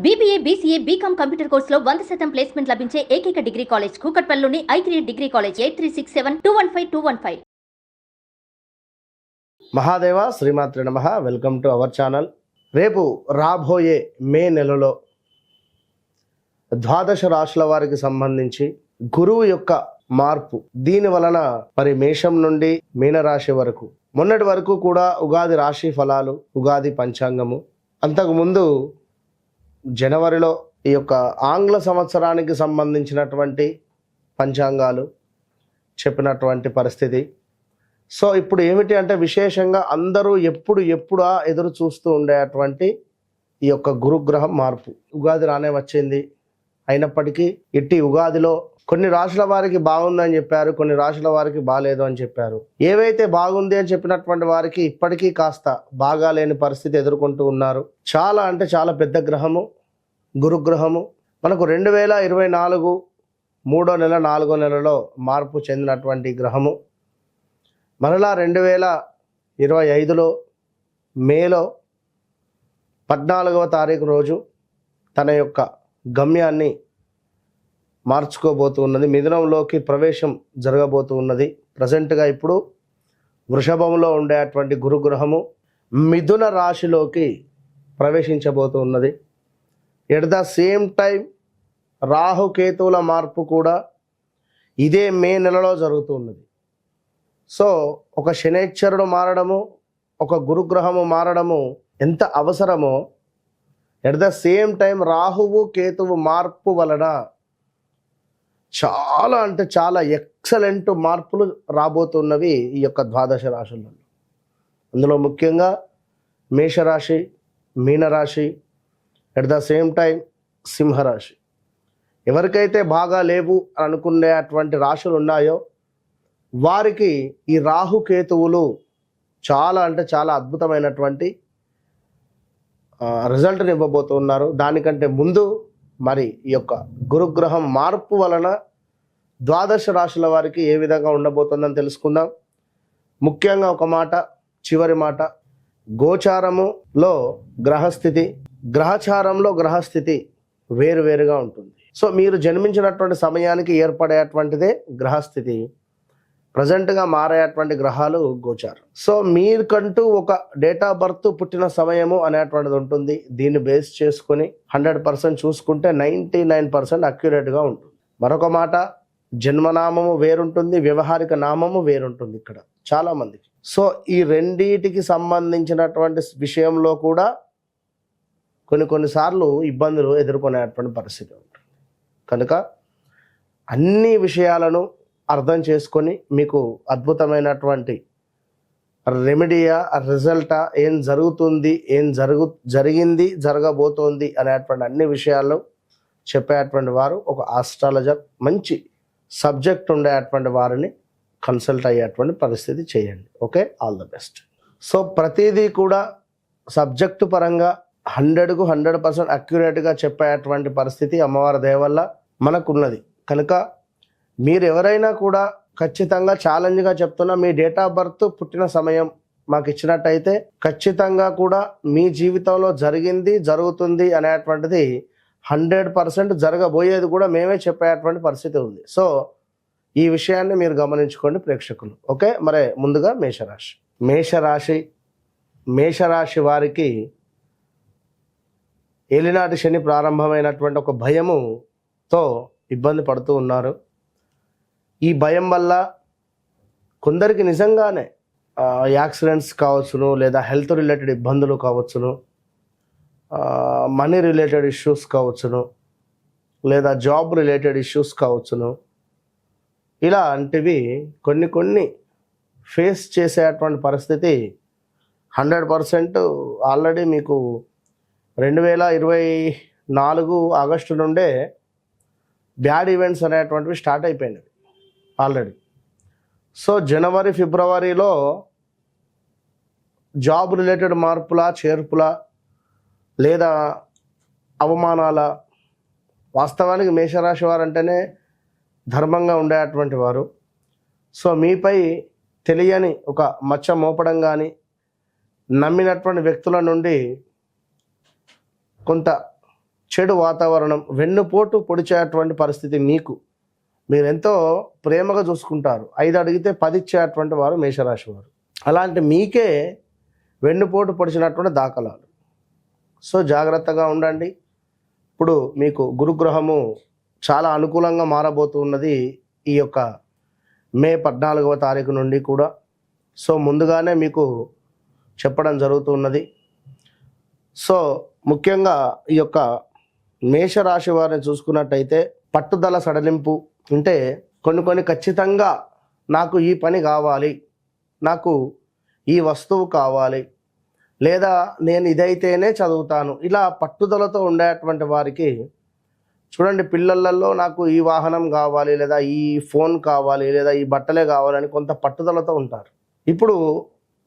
BBA, BCA, BCom computer కోర్సులో 100% placement లభించే ఏకైక డిగ్రీ కాలేజ్ కూకట్పల్లిలోని i3 డిగ్రీ కాలేజ్ 8367215215. మహాదేవ శ్రీమాత్రి నమః. Welcome to our channel. రేపు రాబోయే మే నెలలో ద్వాదశ రాశుల వారికి సంబంధించి గురువు యొక్క మార్పు, దీని వలన మరి మేషం నుండి మీనరాశి వరకు, మొన్నటి వరకు కూడా ఉగాది రాశి ఫలాలు, ఉగాది పంచాంగము, అంతకుముందు జనవరిలో ఈ యొక్క ఆంగ్ల సంవత్సరానికి సంబంధించినటువంటి పంచాంగాలు చెప్పినటువంటి పరిస్థితి. సో ఇప్పుడు ఏమిటి అంటే విశేషంగా అందరూ ఎప్పుడా ఎదురు చూస్తూ ఉండేటువంటి ఈ యొక్క గురుగ్రహం మార్పు. ఉగాది రానే వచ్చింది, అయినప్పటికీ ఇట్టి ఉగాదిలో కొన్ని రాశుల వారికి బాగుందని చెప్పారు, కొన్ని రాశుల వారికి బాగాలేదు అని చెప్పారు. ఏవైతే బాగుంది అని చెప్పినటువంటి వారికి ఇప్పటికీ కాస్త బాగాలేని పరిస్థితి ఎదుర్కొంటూ ఉన్నారు. చాలా అంటే చాలా పెద్ద గ్రహము గురుగ్రహము. మనకు 2024 3వ నెల 4వ నెలలో మార్పు చెందినటువంటి గ్రహము. మరలా 2025లో మేలో 14వ తారీఖు రోజు తన యొక్క గమ్యాన్ని మార్చుకోబోతున్నది, మిథునంలోకి ప్రవేశం జరగబోతూ ఉన్నది. ప్రజెంట్గా ఇప్పుడు వృషభంలో ఉండేటువంటి గురుగ్రహము మిథున రాశిలోకి ప్రవేశించబోతూ ఉన్నది. ఎట్ ద సేమ్ టైం రాహుకేతువుల మార్పు కూడా ఇదే మే నెలలో జరుగుతూ ఉన్నది. సో ఒక శనైశ్చరుడు మారడము, ఒక గురుగ్రహము మారడము ఎంత అవసరమో, ఎట్ ద సేమ్ టైం రాహువు కేతువు మార్పు వలన చాలా అంటే చాలా ఎక్సలెంట్ మార్పులు రాబోతున్నవి ఈ యొక్క ద్వాదశ రాశులలో. అందులో ముఖ్యంగా మేషరాశి, మీనరాశి, ఎట్ ద సేమ్ టైం సింహరాశి. ఎవరికైతే బాగా లేవు అని అనుకునేటువంటి రాశులు ఉన్నాయో వారికి ఈ రాహుకేతువులు చాలా అంటే చాలా అద్భుతమైనటువంటి రిజల్ట్ని ఇవ్వబోతున్నారు. దానికంటే ముందు మరి ఈ యొక్క గురుగ్రహం మార్పు వలన ద్వాదశ రాశుల వారికి ఏ విధంగా ఉండబోతుందని తెలుసుకుందాం. ముఖ్యంగా ఒక మాట, చివరి మాట, గోచారములో గ్రహస్థితి, గ్రహచారంలో గ్రహస్థితి వేరువేరుగా ఉంటుంది. సో మీరు జన్మించినటువంటి సమయానికి ఏర్పడేటువంటిదే గ్రహస్థితి. ప్రజెంట్గా మారేటువంటి గ్రహాలు గోచారం. సో మీకంటూ ఒక డేట్ ఆఫ్ బర్త్, పుట్టిన సమయము అనేటువంటిది ఉంటుంది. దీన్ని బేస్ చేసుకొని 100% చూసుకుంటే 99% అక్యురేట్గా ఉంటుంది. మరొక మాట, జన్మనామము వేరుంటుంది, వ్యవహారిక నామము వేరుంటుంది ఇక్కడ చాలామందికి. సో ఈ రెండిటికి సంబంధించినటువంటి విషయంలో కూడా కొన్నిసార్లు ఇబ్బందులు ఎదుర్కొనేటువంటి పరిస్థితి ఉంటుంది. కనుక అన్ని విషయాలను అర్థం చేసుకొని మీకు అద్భుతమైనటువంటి రెమెడీయా, రిజల్టా, ఏం జరుగుతుంది, ఏం జరిగింది, జరగబోతోంది అనేటువంటి అన్ని విషయాలు చెప్పేటువంటి వారు ఒక ఆస్ట్రాలజర్, మంచి సబ్జెక్ట్ ఉండేటువంటి వారిని కన్సల్ట్ అయ్యేటువంటి పరిస్థితి చేయండి. Okay, all the best. So ప్రతిదీ కూడా సబ్జెక్టు పరంగా 100కు 100% అక్యురేట్గా చెప్పేటువంటి పరిస్థితి అమ్మవారి దయ వల్ల మనకున్నది. కనుక మీరు ఎవరైనా కూడా ఖచ్చితంగా ఛాలెంజ్గా చెప్తున్నా, మీ డేట్ ఆఫ్ బర్త్, పుట్టిన సమయం మాకు ఇచ్చినట్టయితే ఖచ్చితంగా కూడా మీ జీవితంలో జరిగింది, జరుగుతుంది అనేటువంటిది 100% జరగబోయేది కూడా మేమే చెప్పేటువంటి పరిస్థితి ఉంది. సో ఈ విషయాన్ని మీరు గమనించుకోండి ప్రేక్షకులు. ఓకే, మరి ముందుగా మేషరాశి వారికి ఏలినాటి శని ప్రారంభమైనటువంటి ఒక భయముతో ఇబ్బంది పడుతూ ఉన్నారు. ఈ భయం వల్ల కొందరికి నిజంగానే యాక్సిడెంట్స్ కావచ్చును, లేదా హెల్త్ రిలేటెడ్ ఇబ్బందులు కావచ్చును, మనీ రిలేటెడ్ ఇష్యూస్ కావచ్చును, లేదా జాబ్ రిలేటెడ్ ఇష్యూస్ కావచ్చును. ఇలాంటివి కొన్ని ఫేస్ చేసేటువంటి పరిస్థితి 100% ఆల్రెడీ మీకు 2024 ఆగస్టు నుండే బ్యాడ్ ఈవెంట్స్ అనేటువంటివి స్టార్ట్ అయిపోయినవి ఆల్రెడీ. సో జనవరి, ఫిబ్రవరిలో జాబ్ రిలేటెడ్ మార్పుల, చేర్పుల, లేదా అవమానాల. వాస్తవానికి మేషరాశి వారు అంటేనే ధర్మంగా ఉండేటువంటి వారు. సో మీపై తెలియని ఒక మచ్చ మోపడం కానీ, నమ్మినటువంటి వ్యక్తుల నుండి కొంత చెడు వాతావరణం, వెన్నుపోటు పొడిచేటువంటి పరిస్థితి మీరెంతో ప్రేమగా చూసుకుంటారు. 5 అడిగితే 10 ఇచ్చేటువంటి వారు మేషరాశి వారు. అలాంటి మీకే వెన్నుపోటు పొడిచినటువంటి దాఖలాలు. సో జాగ్రత్తగా ఉండండి. ఇప్పుడు మీకు గురుగ్రహము చాలా అనుకూలంగా మారబోతున్నది ఈ యొక్క మే 14వ తారీఖు నుండి కూడా. సో ముందుగానే మీకు చెప్పడం జరుగుతున్నది. సో ముఖ్యంగా ఈ యొక్క మేషరాశి వారిని చూసుకున్నట్టయితే పట్టుదల సడలింపు, అంటే కొన్ని ఖచ్చితంగా నాకు ఈ పని కావాలి, నాకు ఈ వస్తువు కావాలి, లేదా నేను ఇదైతేనే చదువుతాను, ఇలా పట్టుదలతో ఉండేటువంటి వారికి చూడండి, పిల్లలలో నాకు ఈ వాహనం కావాలి, లేదా ఈ ఫోన్ కావాలి, లేదా ఈ బట్టలే కావాలని కొంత పట్టుదలతో ఉంటారు. ఇప్పుడు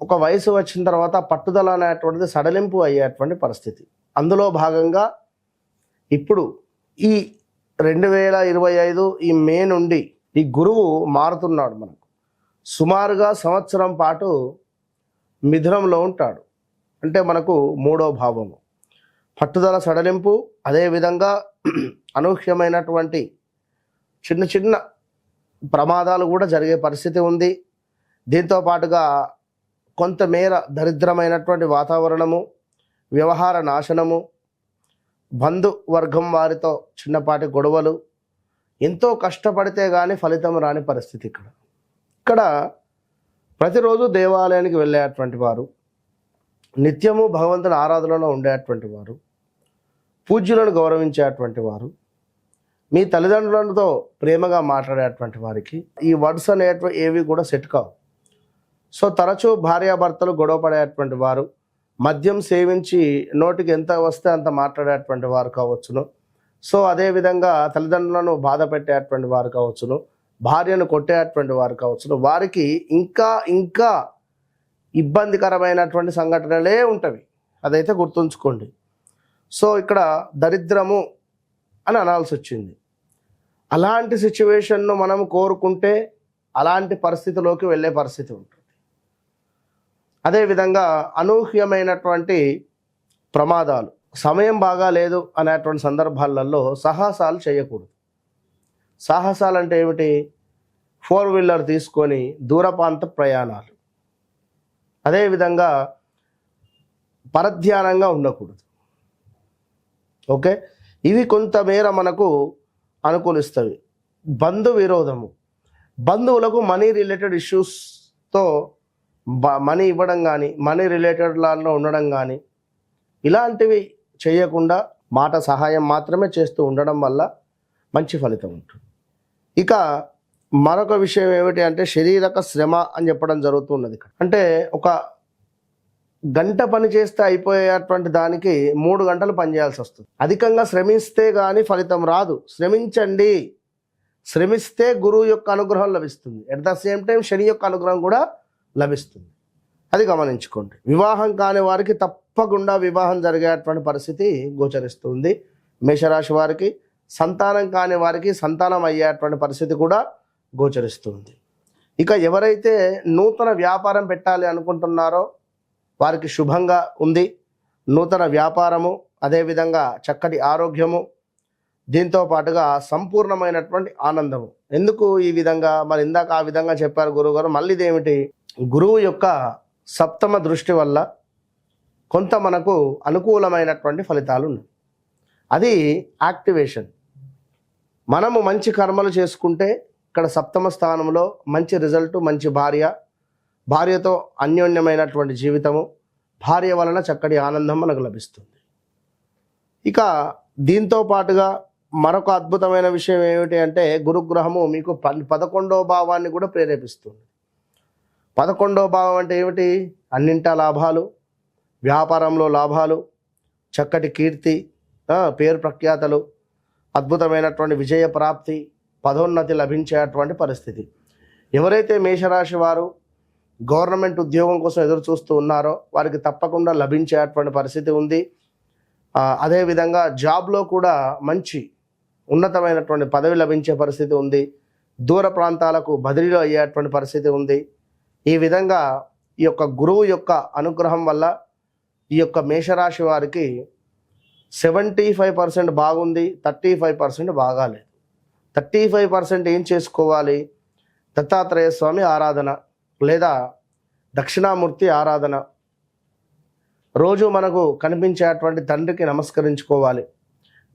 ఒక వయసు వచ్చిన తర్వాత పట్టుదల అనేటువంటిది సడలింపు అయ్యేటువంటి పరిస్థితి. అందులో భాగంగా ఇప్పుడు ఈ 2025 ఈ మే నుండి ఈ గురువు మారుతున్నాడు. మనకు సుమారుగా సంవత్సరం పాటు మిథునంలో ఉంటాడు. అంటే మనకు 3వ భావము. పట్టుదల సడలింపు, అదేవిధంగా అనూహ్యమైనటువంటి చిన్న ప్రమాదాలు కూడా జరిగే పరిస్థితి ఉంది. దీంతో పాటుగా కొంతమేర దరిద్రమైనటువంటి వాతావరణము, వ్యవహార నాశనము, బంధువర్గం వారితో చిన్నపాటి గొడవలు, ఎంతో కష్టపడితే కానీ ఫలితం రాని పరిస్థితి. ఇక్కడ ప్రతిరోజు దేవాలయానికి వెళ్ళేటువంటి వారు, నిత్యము భగవంతుని ఆరాధనలో ఉండేటువంటి వారు, పూజ్యులను గౌరవించేటువంటి వారు, మీ తల్లిదండ్రులతో ప్రేమగా మాట్లాడేటువంటి వారికి ఈ వర్డ్స్ అనేటువంటి ఏవి కూడా సెట్ కావు. సో తరచూ భార్యాభర్తలు గొడవ పడేటువంటి వారు, మద్యం సేవించి నోటికి ఎంత వస్తే అంత మాట్లాడేటువంటి వారు కావచ్చును. సో అదేవిధంగా తల్లిదండ్రులను బాధ పెట్టేటువంటి వారు కావచ్చును, భార్యను కొట్టేటువంటి వారు కావచ్చును, వారికి ఇంకా ఇబ్బందికరమైనటువంటి సంఘటనలే ఉంటవి. అదైతే గుర్తుంచుకోండి. సో ఇక్కడ దరిద్రము అని అనాల్సి వచ్చింది. అలాంటి సిచ్యువేషన్ను మనం కోరుకుంటే అలాంటి పరిస్థితిలోకి వెళ్ళే పరిస్థితి ఉంటుంది. అదేవిధంగా అనూహ్యమైనటువంటి ప్రమాదాలు, సమయం బాగా లేదు అనేటువంటి సందర్భాలలో సాహసాలు చేయకూడదు. సాహసాలు అంటే ఏమిటి? 4 వీలర్ తీసుకొని దూరప్రాంత ప్రయాణాలు, అదేవిధంగా పరధ్యానంగా ఉండకూడదు. ఓకే, ఇవి కొంతమేర మనకు అనుకూలిస్తవి. బంధు విరోధము, బంధువులకు మనీ రిలేటెడ్ ఇష్యూస్తో మనీ ఇవ్వడం కానీ, మనీ రిలేటెడ్ లాల్లో ఉండడం కానీ, ఇలాంటివి చేయకుండా మాట సహాయం మాత్రమే చేస్తూ ఉండడం వల్ల మంచి ఫలితం ఉంటుంది. ఇక మరొక విషయం ఏమిటి అంటే శారీరక శ్రమ అని చెప్పడం జరుగుతున్నది. అంటే ఒక గంట పని చేస్తే అయిపోయేటువంటి దానికి 3 గంటలు పనిచేయాల్సి వస్తుంది. అధికంగా శ్రమిస్తే కానీ ఫలితం రాదు. శ్రమించండి. శ్రమిస్తే గురువు యొక్క అనుగ్రహం లభిస్తుంది. ఎట్ ద సేమ్ టైం శని యొక్క అనుగ్రహం కూడా లభిస్తుంది. అది గమనించుకోండి. వివాహం కాని వారికి తప్పకుండా వివాహం జరిగేటువంటి పరిస్థితి గోచరిస్తుంది. మేషరాశి వారికి సంతానం కాని వారికి సంతానం అయ్యేటువంటి పరిస్థితి కూడా గోచరిస్తుంది. ఇక ఎవరైతే నూతన వ్యాపారం పెట్టాలి అనుకుంటున్నారో వారికి శుభంగా ఉంది. నూతన వ్యాపారము, అదేవిధంగా చక్కటి ఆరోగ్యము, దీంతో పాటుగా సంపూర్ణమైనటువంటి ఆనందము. ఎందుకు ఈ విధంగా? మరి ఇందాక ఆ విధంగా చెప్పారు గురువుగారు. మళ్ళీ ఇదేమిటి? గురువు యొక్క 7వ దృష్టి వల్ల కొంత మనకు అనుకూలమైనటువంటి ఫలితాలు ఉన్నాయి. అది యాక్టివేషన్. మనము మంచి కర్మలు చేసుకుంటే ఇక్కడ 7వ స్థానంలో మంచి రిజల్ట్, మంచి భార్యతో అన్యోన్యమైనటువంటి జీవితము, భార్య వలన చక్కటి ఆనందం మనకు లభిస్తుంది. ఇక దీంతో పాటుగా మరొక అద్భుతమైన విషయం ఏమిటి అంటే గురుగ్రహము మీకు 11వ భావాన్ని కూడా ప్రేరేపిస్తుంది. 11వ భావం అంటే ఏమిటి? అన్నింటా లాభాలు, వ్యాపారంలో లాభాలు, చక్కటి కీర్తి, పేరు ప్రఖ్యాతలు, అద్భుతమైనటువంటి విజయ ప్రాప్తి, పదోన్నతి లభించేటువంటి పరిస్థితి. ఎవరైతే మేషరాశి వారు గవర్నమెంట్ ఉద్యోగం కోసం ఎదురు చూస్తూ ఉన్నారో వారికి తప్పకుండా లభించేటువంటి పరిస్థితి ఉంది. అదేవిధంగా జాబ్లో కూడా మంచి ఉన్నతమైనటువంటి పదవి లభించే పరిస్థితి ఉంది. దూర ప్రాంతాలకు బదిలీలో అయ్యేటువంటి పరిస్థితి ఉంది. ఈ విధంగా ఈ యొక్క గురువు యొక్క అనుగ్రహం వల్ల ఈ యొక్క మేషరాశి వారికి 75% బాగుంది, 35% బాగాలేదు. 35% ఏం చేసుకోవాలి? దత్తాత్రేయ స్వామి ఆరాధన లేదా దక్షిణామూర్తి ఆరాధన, రోజు మనకు కనిపించేటువంటి తండ్రికి నమస్కరించుకోవాలి,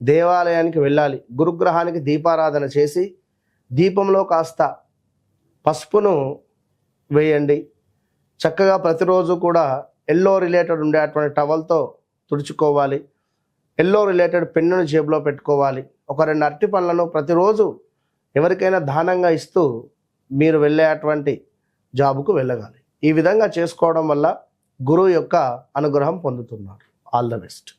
దేవాలయానికి వెళ్ళాలి, గురుగ్రహానికి దీపారాధన చేసి దీపంలో కాస్త పసుపును వేయండి. చక్కగా ప్రతిరోజు కూడా ఎల్లో రిలేటెడ్ ఉండేటువంటి టవల్తో తుడుచుకోవాలి. ఎల్లో రిలేటెడ్ పెన్నును జేబులో పెట్టుకోవాలి. ఒక 2 అరటి పళ్ళను ప్రతిరోజు ఎవరికైనా దానంగా ఇస్తూ మీరు వెళ్ళేటువంటి జాబుకు వెళ్ళగాలి. ఈ విధంగా చేసుకోవడం వల్ల గురువు యొక్క అనుగ్రహం పొందుతున్నారు. All the best.